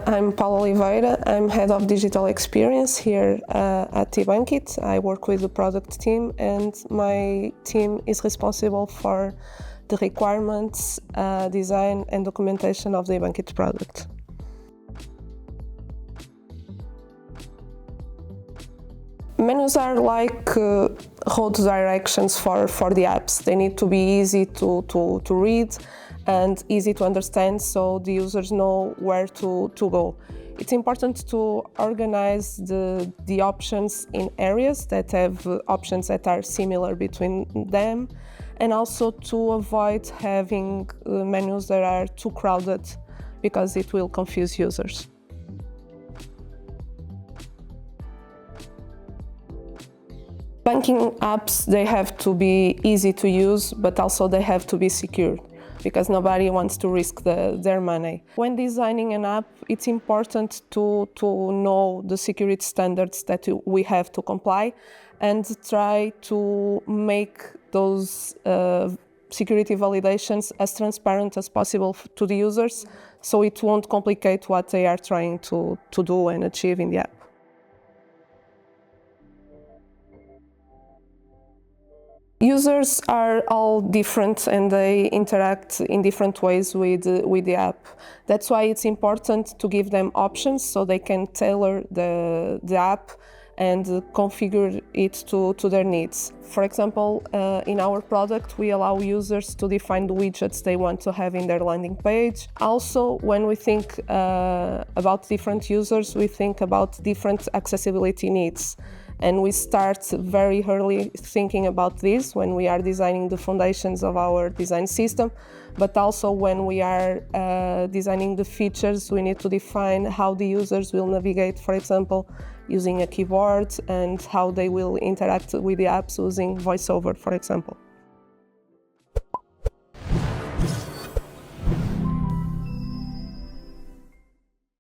I'm Paula Oliveira. I'm Head of Digital Experience here at ebankIT. I work with the product team, and my team is responsible for the requirements, design and documentation of the ebankIT product. Menus are like road directions for the apps. They need to be easy to read and easy to understand, so the users know where to go. It's important to organize the options in areas that have options that are similar between them, and also to avoid having menus that are too crowded, because it will confuse users. Banking apps, they have to be easy to use, but also they have to be secure, because nobody wants to risk their money. When designing an app, it's important to know the security standards that we have to comply, and try to make those security validations as transparent as possible to the users, so it won't complicate what they are trying to do and achieve in the app. Users are all different and they interact in different ways with the app. That's why it's important to give them options so they can tailor the app and configure it to their needs. For example, in our product, we allow users to define the widgets they want to have in their landing page. Also, when we think about different users, we think about different accessibility needs. And we start very early thinking about this when we are designing the foundations of our design system, but also when we are designing the features, we need to define how the users will navigate, for example, using a keyboard, and how they will interact with the apps using VoiceOver, for example.